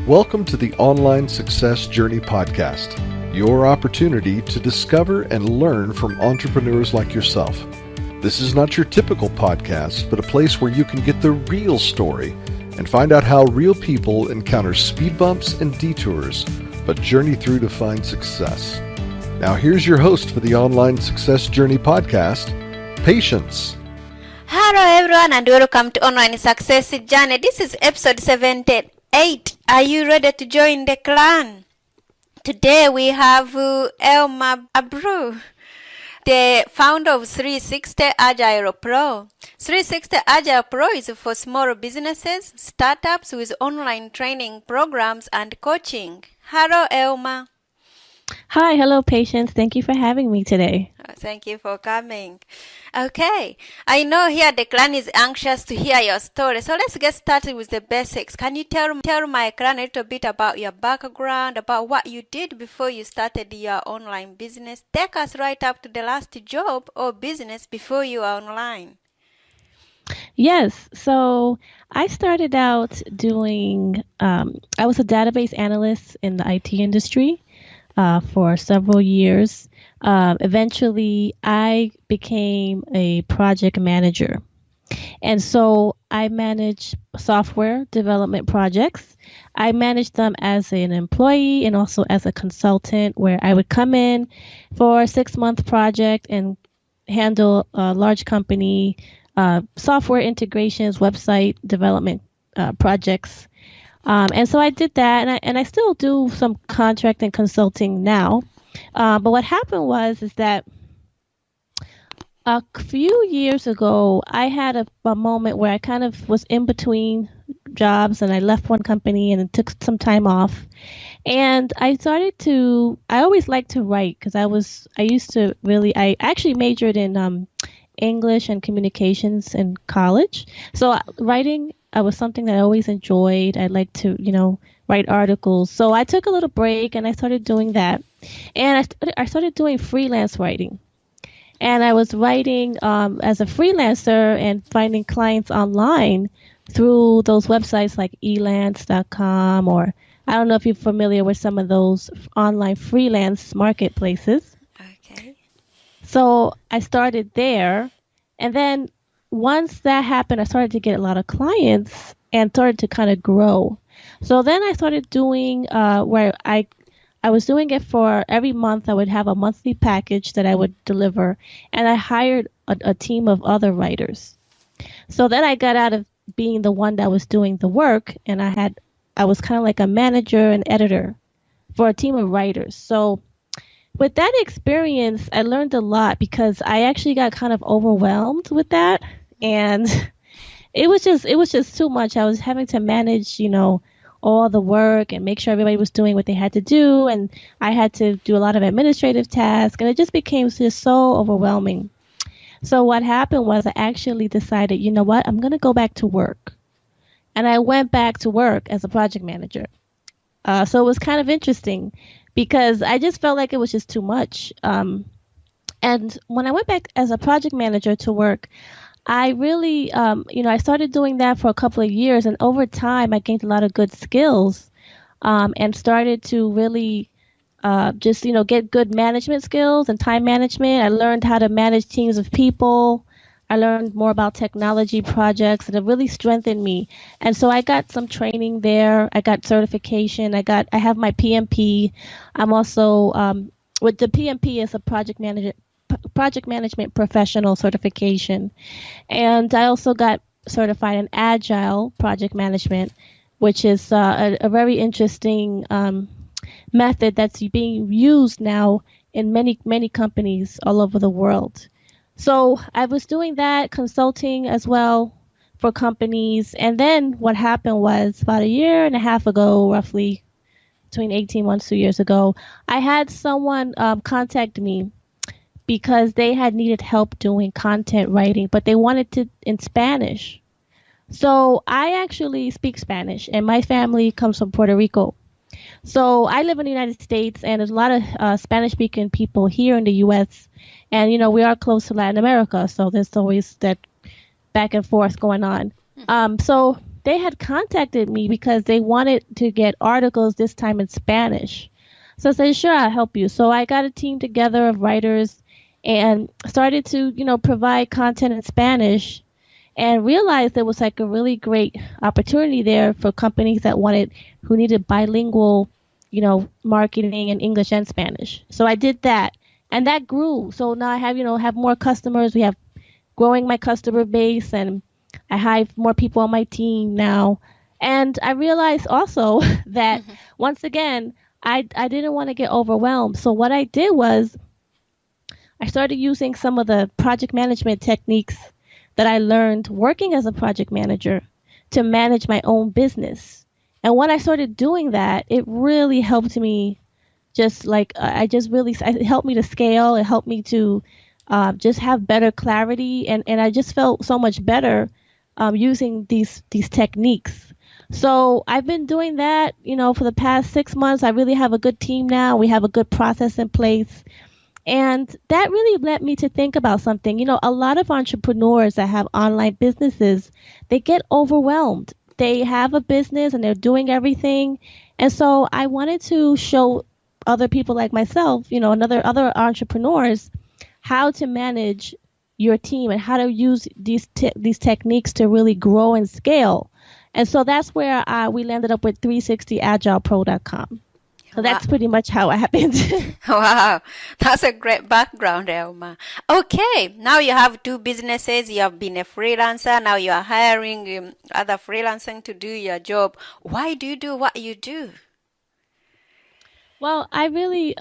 Welcome to the Online Success Journey Podcast, your opportunity to discover and learn from entrepreneurs like yourself. This is not your typical podcast, but a place where you can get the real story and find out how real people encounter speed bumps and detours, but journey through to find success. Now here's your host for the Online Success Journey Podcast, Patience. Hello everyone and welcome to Online Success Journey. This is episode 78. Are you ready to join the clan? Today we have Alma Abreu, the founder of 360 Agile Pro. 360 Agile Pro is for small businesses, startups with online training programs and coaching. Hello Alma. Hi, hello Patience. Thank you for having me today. Thank you for coming. Okay, I know here the clan is anxious to hear your story, so let's get started with the basics. Can you tell my clan a little bit about your background, about what you did before you started your online business? Take us right up to the last job or business before you are online. Yes, so I started out doing, I was a database analyst in the IT industry for several years. Eventually, I became a project manager. And so I manage software development projects. I managed them as an employee and also as a consultant, where I would come in for a 6-month project and handle a large company software integrations, website development projects. And so I did that, and I still do some contract and consulting now. But what happened was that a few years ago, I had a moment where I kind of was in between jobs, and I left one company and took some time off. And I always liked to write because I actually majored in English and communications in college. So writing was something that I always enjoyed. I like to, write articles. So I took a little break and I started doing that. And I started doing freelance writing. And I was writing as a freelancer and finding clients online through those websites like elance.com, or I don't know if you're familiar with some of those online freelance marketplaces. Okay. So I started there, and then once that happened, I started to get a lot of clients and started to kind of grow. So then I started doing where I was doing it for every month. I would have a monthly package that I would deliver, and I hired a team of other writers. So then I got out of being the one that was doing the work, and I was kind of like a manager and editor for a team of writers. So with that experience, I learned a lot because I actually got kind of overwhelmed with that, and it was just too much. I was having to manage, all the work and make sure everybody was doing what they had to do, and I had to do a lot of administrative tasks, and it just became just so overwhelming. So what happened was I actually decided, you know what, I'm going to go back to work. And I went back to work as a project manager. So it was kind of interesting because I just felt like it was just too much. And when I went back as a project manager to work, I really, I started doing that for a couple of years. And over time, I gained a lot of good skills and started to really get good management skills and time management. I learned how to manage teams of people. I learned more about technology projects, and it really strengthened me. And so I got some training there. I got certification. I have my PMP. I'm also with the PMP is a project management professional certification. And I also got certified in Agile Project Management, which is a very interesting method that's being used now in many, many companies all over the world. So I was doing that, consulting as well for companies. And then what happened was about a year and a half ago, roughly between 18 months, 2 years ago, I had someone contact me because they had needed help doing content writing, but they wanted to in Spanish. So I actually speak Spanish, and my family comes from Puerto Rico. So I live in the United States, and there's a lot of Spanish-speaking people here in the U.S., and, we are close to Latin America, so there's always that back and forth going on. So they had contacted me because they wanted to get articles this time in Spanish. So I said, sure, I'll help you. So I got a team together of writers and started to, provide content in Spanish, and realized there was like a really great opportunity there for companies who needed bilingual, marketing in English and Spanish. So I did that, and that grew. So now I have more customers. We have growing my customer base, and I have more people on my team now. And I realized also that once again, I didn't want to get overwhelmed. So what I did was I started using some of the project management techniques that I learned working as a project manager to manage my own business. And when I started doing that, it really helped me. It helped me to scale. It helped me to just have better clarity. And I just felt so much better using these techniques. So I've been doing that, for the past 6 months. I really have a good team now. We have a good process in place. And that really led me to think about something. A lot of entrepreneurs that have online businesses, they get overwhelmed. They have a business and they're doing everything. And so I wanted to show other people like myself, other entrepreneurs, how to manage your team and how to use these techniques to really grow and scale. And so that's where we landed up with 360agilepro.com. So that's pretty much how it happened. Wow, that's a great background, Elma. Okay, now you have 2 businesses. You have been a freelancer. Now you are hiring other freelancers to do your job. Why do you do what you do? Well, I really,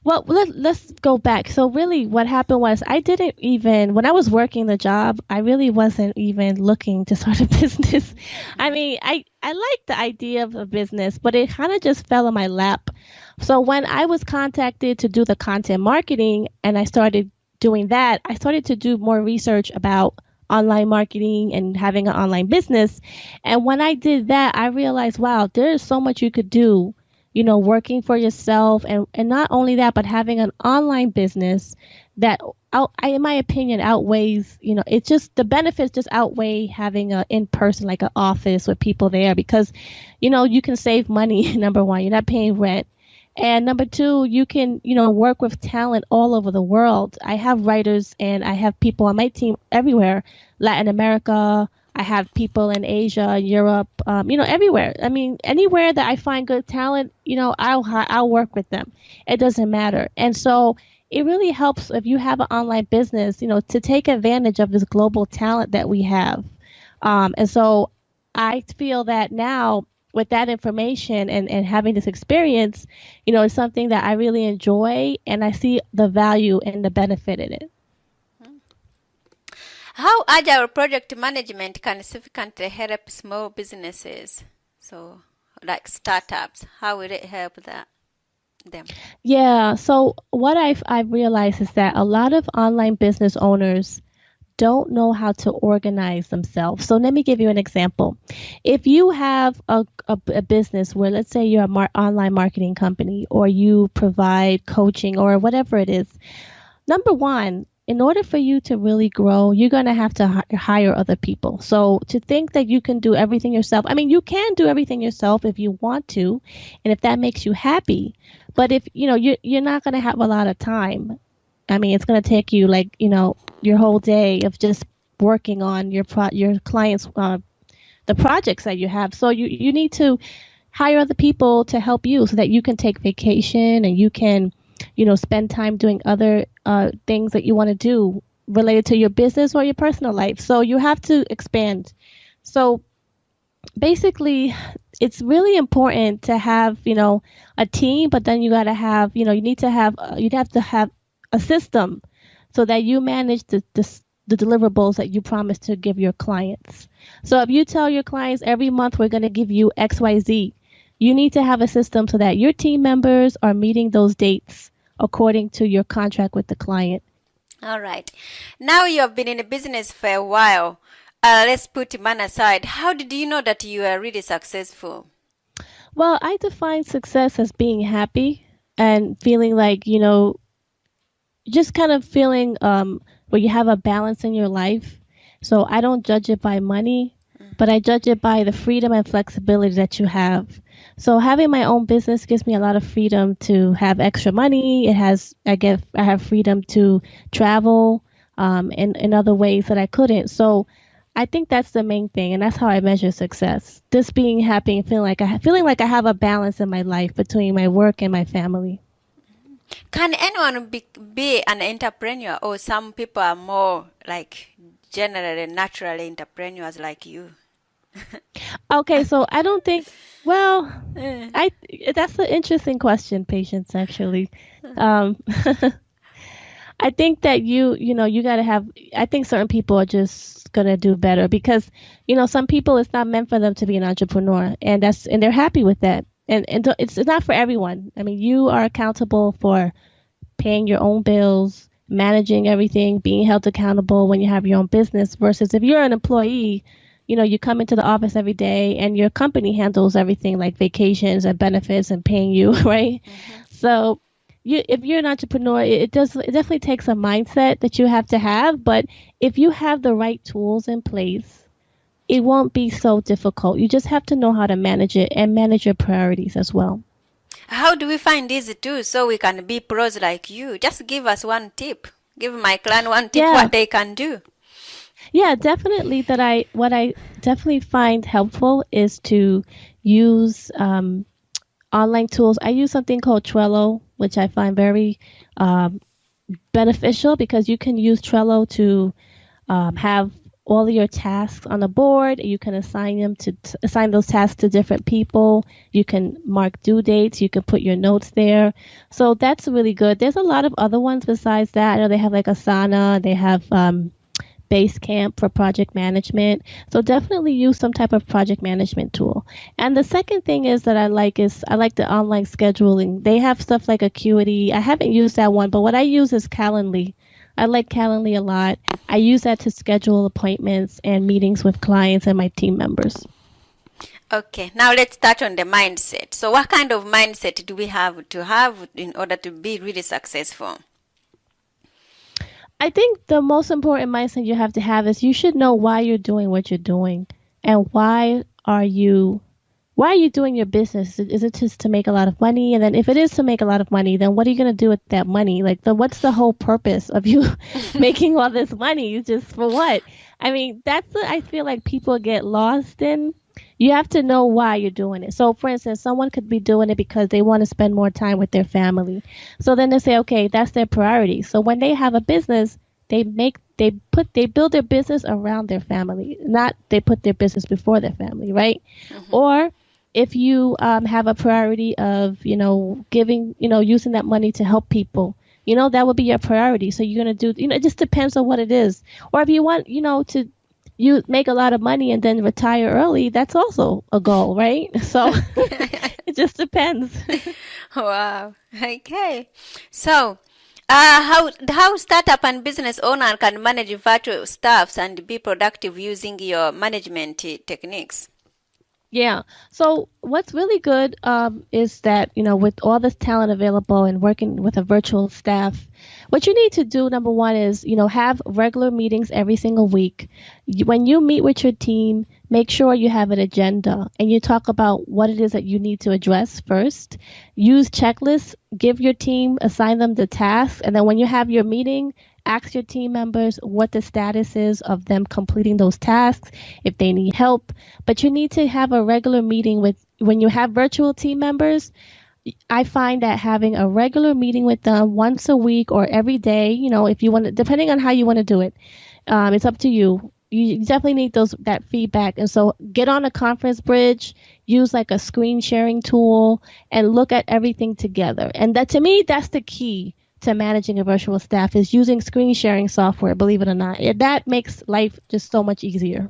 let's go back. So really what happened was when I was working the job, I really wasn't even looking to start a business. I mean, I liked the idea of a business, but it kind of just fell in my lap. So when I was contacted to do the content marketing and I started doing that, I started to do more research about online marketing and having an online business. And when I did that, I realized, wow, there is so much you could do, working for yourself, and not only that, but having an online business that, in my opinion, outweighs, it's just the benefits just outweigh having a in-person, like an office with people there, because, you can save money. Number one, you're not paying rent. And number two, you can, work with talent all over the world. I have writers and I have people on my team everywhere, Latin America. I have people in Asia, Europe, everywhere. I mean, anywhere that I find good talent, I'll work with them. It doesn't matter. And so it really helps if you have an online business, to take advantage of this global talent that we have. And so I feel that now with that information and having this experience, it's something that I really enjoy, and I see the value and the benefit in it. How Agile Project Management can significantly help small businesses, so like startups? How will it help them? Yeah, so what I've realized is that a lot of online business owners don't know how to organize themselves. So let me give you an example. If you have a business where, let's say you're an online marketing company, or you provide coaching or whatever it is, number one, in order for you to really grow, you're going to have to hire other people. So to think that you can do everything yourself, I mean, you can do everything yourself if you want to, and if that makes you happy. But if, you're not going to have a lot of time. I mean, it's going to take you your whole day of just working on your clients, the projects that you have. So you need to hire other people to help you so that you can take vacation and you can, spend time doing other things that you want to do related to your business or your personal life. So you have to expand. So basically, it's really important to have, a team, but then you got to have, you'd have to have a system so that you manage the deliverables that you promise to give your clients. So if you tell your clients every month we're going to give you XYZ, you need to have a system so that your team members are meeting those dates according to your contract with the client. All right. Now you have been in the business for a while. Let's put man aside. How did you know that you are really successful? Well, I define success as being happy and feeling like, just kind of feeling where you have a balance in your life. So I don't judge it by money. but I judge it by the freedom and flexibility that you have. So having my own business gives me a lot of freedom to have extra money. I have freedom to travel in other ways that I couldn't. So I think that's the main thing, and that's how I measure success. Just being happy and feeling like I have a balance in my life between my work and my family. Can anyone be an entrepreneur, or some people are more like generally naturally entrepreneurs like you? Okay, so I don't think. Well, that's an interesting question, Patience. Actually, um, I think that you got to have. I think certain people are just gonna do better because some people it's not meant for them to be an entrepreneur, and they're happy with that. And it's not for everyone. I mean, you are accountable for paying your own bills, managing everything, being held accountable when you have your own business versus if you're an employee, you come into the office every day and your company handles everything like vacations and benefits and paying you, right? So if you're an entrepreneur, it definitely takes a mindset that you have to have, but if you have the right tools in place, it won't be so difficult. You just have to know how to manage it and manage your priorities as well. How do we find these tools so we can be pros like you? Just give us one tip. Give my client one tip what they can do. Yeah, definitely. What I definitely find helpful is to use online tools. I use something called Trello, which I find very beneficial because you can use Trello to have all of your tasks on a board. You can assign those tasks to different people. You can mark due dates. You can put your notes there. So that's really good. There's a lot of other ones besides that. I know they have like Asana. They have Basecamp for project management. So definitely use some type of project management tool. And the second thing is I like the online scheduling. They have stuff like Acuity. I haven't used that one, but what I use is Calendly. I like Calendly a lot. I use that to schedule appointments and meetings with clients and my team members. Okay, now let's touch on the mindset. So what kind of mindset do we have to have in order to be really successful? I think the most important mindset you have to have is you should know why you're doing what you're doing and why are you doing your business? Is it just to make a lot of money? And then if it is to make a lot of money, then what are you going to do with that money? Like, what's the whole purpose of you making all this money? Just for what? I mean, I feel like people get lost in. You have to know why you're doing it. So, for instance, someone could be doing it because they want to spend more time with their family. So then they say, okay, that's their priority. So when they have a business, they build their business around their family, not they put their business before their family, right? Or if you have a priority of, giving, using that money to help people, that would be your priority. So you're going to do, it just depends on what it is. Or if you want, you make a lot of money and then retire early, that's also a goal, right? So it just depends. Wow. Okay. So how startup and business owner can manage virtual staffs and be productive using your management techniques? Yeah. So what's really good is that, with all this talent available and working with a virtual staff, what you need to do, number one, is, have regular meetings every single week. When you meet with your team, make sure you have an agenda and you talk about what it is that you need to address first. Use checklists, assign them the tasks, and then when you have your meeting, ask your team members what the status is of them completing those tasks, if they need help. But you need to have a regular meeting when you have virtual team members. I find that having a regular meeting with them once a week or every day, if you want to, depending on how you want to do it, it's up to you. You definitely need that feedback. And so get on a conference bridge, use like a screen sharing tool and look at everything together. And that, to me, that's the key to managing a virtual staff, is using screen sharing software, believe it or not. That makes life just so much easier.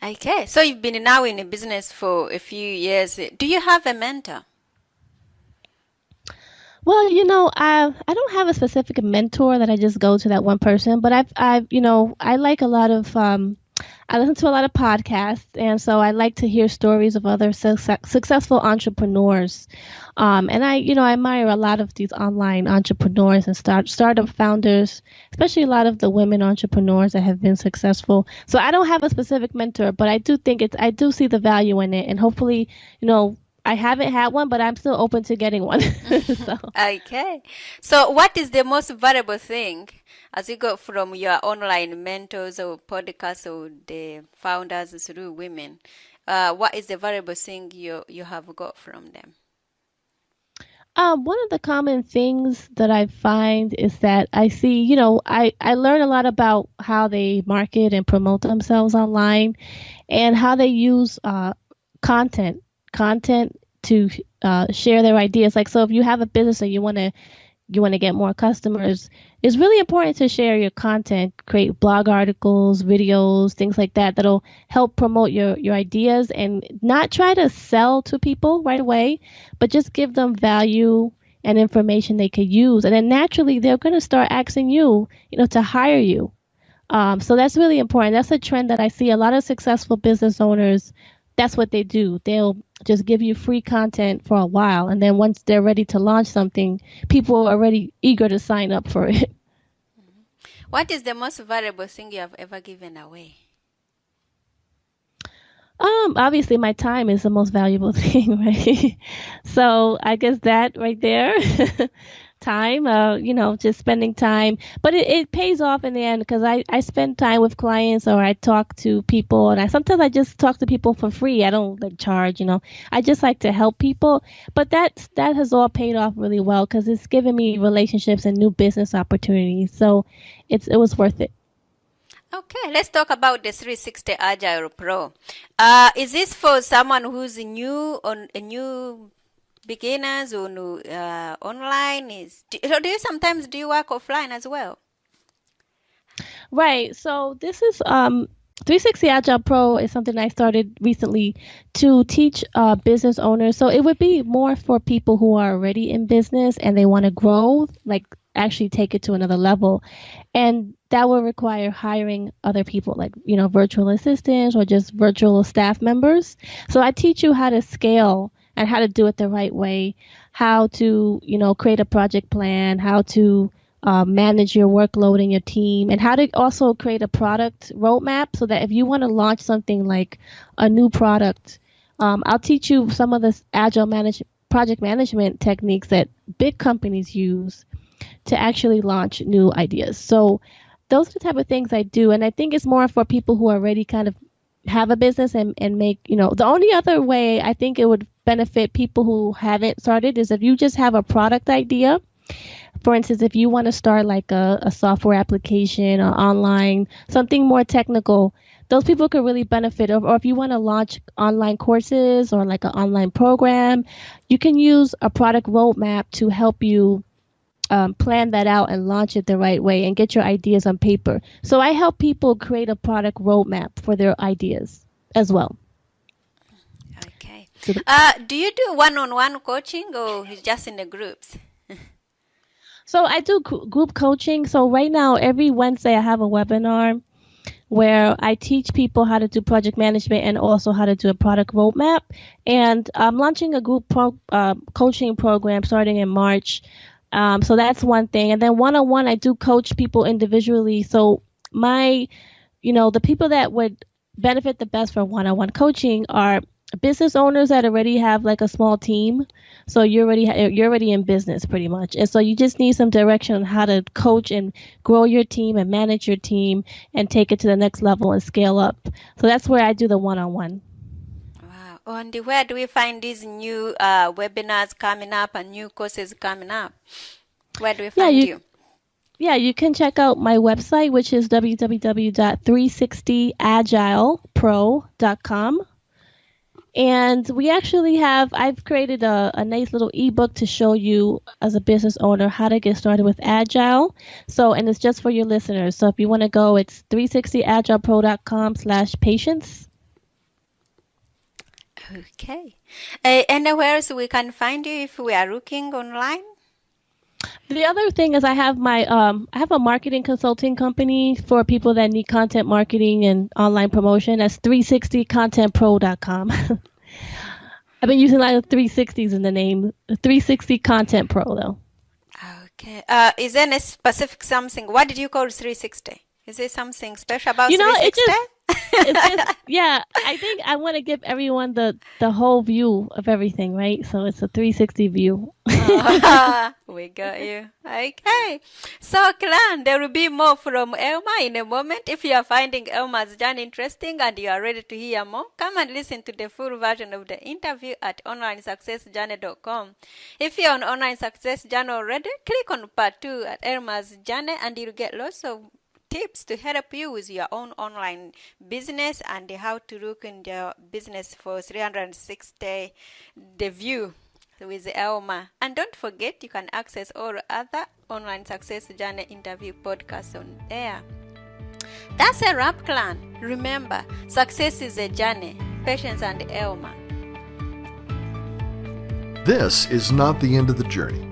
Okay, so you've been now in a business for a few years. Do you have a mentor? Well, I don't have a specific mentor that I just go to that one person, but I like a lot of I listen to a lot of podcasts, and so I like to hear stories of other successful entrepreneurs. And I admire a lot of these online entrepreneurs and startup founders, especially a lot of the women entrepreneurs that have been successful. So I don't have a specific mentor, but I do see the value in it, and hopefully, I haven't had one, but I'm still open to getting one. So. Okay. So what is the most valuable thing as you go from your online mentors or podcasts or the founders through women? What is the valuable thing you have got from them? One of the common things that I find is that I see, I learn a lot about how they market and promote themselves online and how they use content to share their ideas. Like, so if you have a business and you want to get more customers, it's really important to share your content, create blog articles, videos, things like that that'll help promote your ideas and not try to sell to people right away, but just give them value and information they could use. And then naturally they're going to start asking you, to hire you. So that's really important. That's a trend that I see. A lot of successful business owners, that's what they do. They'll just give you free content for a while. And then once they're ready to launch something, people are already eager to sign up for it. What is the most valuable thing you have ever given away? Obviously my time is the most valuable thing, right? So I guess that right there, time, just spending time, but it pays off in the end because I spend time with clients or I talk to people and sometimes I just talk to people for free. I don't like charge, I just like to help people, but that has all paid off really well because it's given me relationships and new business opportunities. So it was worth it. Okay, let's talk about the 360 Agile Pro. Is this for someone who's new beginners or new, online? Do you sometimes do you work offline as well? Right. So this is 360 Agile Pro is something I started recently to teach business owners. So it would be more for people who are already in business and they want to grow, like actually take it to another level. And that will require hiring other people like, virtual assistants or just virtual staff members. So I teach you how to scale and how to do it the right way, how to, create a project plan, how to manage your workload in your team, and how to also create a product roadmap so that if you want to launch something like a new product, I'll teach you some of the project management techniques that big companies use to actually launch new ideas. So those are the type of things I do. And I think it's more for people who already kind of have a business and make, the only other way I think it would benefit people who haven't started is if you just have a product idea. For instance, if you want to start like a software application or online, something more technical, those people could really benefit. Or if you want to launch online courses or like an online program, you can use a product roadmap to help you plan that out and launch it the right way and get your ideas on paper. So I help people create a product roadmap for their ideas as well. Okay. Do you do one-on-one coaching or just in the groups? So I do group coaching. So right now, every Wednesday, I have a webinar where I teach people how to do project management and also how to do a product roadmap. And I'm launching a group coaching program starting in March. So that's one thing. And then one-on-one, I do coach people individually. So the people that would benefit the best from one-on-one coaching are business owners that already have like a small team. So you're already in business pretty much. And so you just need some direction on how to coach and grow your team and manage your team and take it to the next level and scale up. So that's where I do the one-on-one. Wow. And where do we find these new webinars coming up and new courses coming up? Where do we find you? Yeah, you can check out my website, which is www.360agilepro.com. And we actually I've created a nice little ebook to show you as a business owner how to get started with Agile. So, and it's just for your listeners. So if you want to go, it's 360agilepro.com/patience. Okay. And where else we can find you if we are looking online? The other thing is I have a marketing consulting company for people that need content marketing and online promotion. That's 360contentpro.com. I've been using a lot of 360s in the name. 360 Content Pro though. Okay. Is there any specific something? What did you call 360? Is there something special about You know, 360? it's just, yeah, I think I want to give everyone the whole view of everything, right? So it's a 360 view. We got you. Okay. So, Clan, there will be more from Elma in a moment. If you are finding Elma's journey interesting and you are ready to hear more, come and listen to the full version of the interview at onlinesuccessjourney.com. If you're on Online Success Journey already, click on part 2 at Elma's journey and you'll get lots of tips to help you with your own online business and how to look in your business for 360 the view with Elma. And don't forget, you can access all other Online Success Journey interview podcasts on there. That's a wrap, Clan. Remember, success is a journey. Patience and Elma. This is not the end of the journey.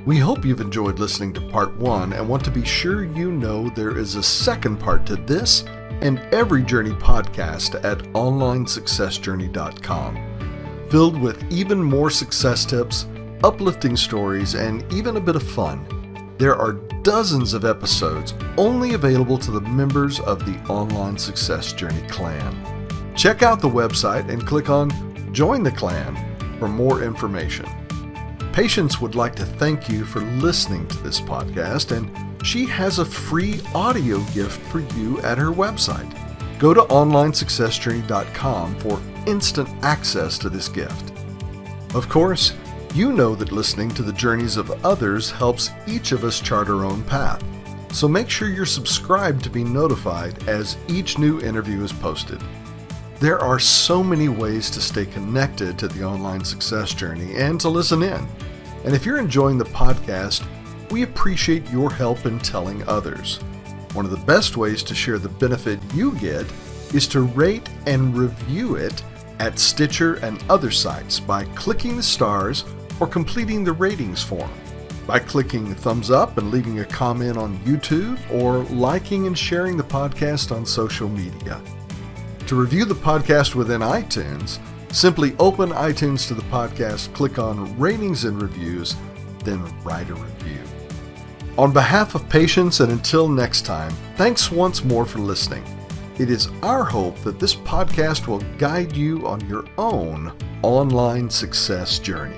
We hope you've enjoyed listening to part 1 and want to be sure you know there is a second part to this and every journey podcast at onlinesuccessjourney.com, filled with even more success tips, uplifting stories, and even a bit of fun. There are dozens of episodes only available to the members of the Online Success Journey clan. Check out the website and click on Join the Clan for more information. Patience would like to thank you for listening to this podcast, and she has a free audio gift for you at her website. Go to onlinesuccessjourney.com for instant access to this gift. Of course, you know that listening to the journeys of others helps each of us chart our own path, so make sure you're subscribed to be notified as each new interview is posted. There are so many ways to stay connected to the Online Success Journey and to listen in. And if you're enjoying the podcast, we appreciate your help in telling others. One of the best ways to share the benefit you get is to rate and review it at Stitcher and other sites by clicking the stars or completing the ratings form, by clicking thumbs up and leaving a comment on YouTube, or liking and sharing the podcast on social media. To review the podcast within iTunes, simply open iTunes to the podcast, click on Ratings and Reviews, then write a review. On behalf of Patience and until next time, thanks once more for listening. It is our hope that this podcast will guide you on your own online success journey.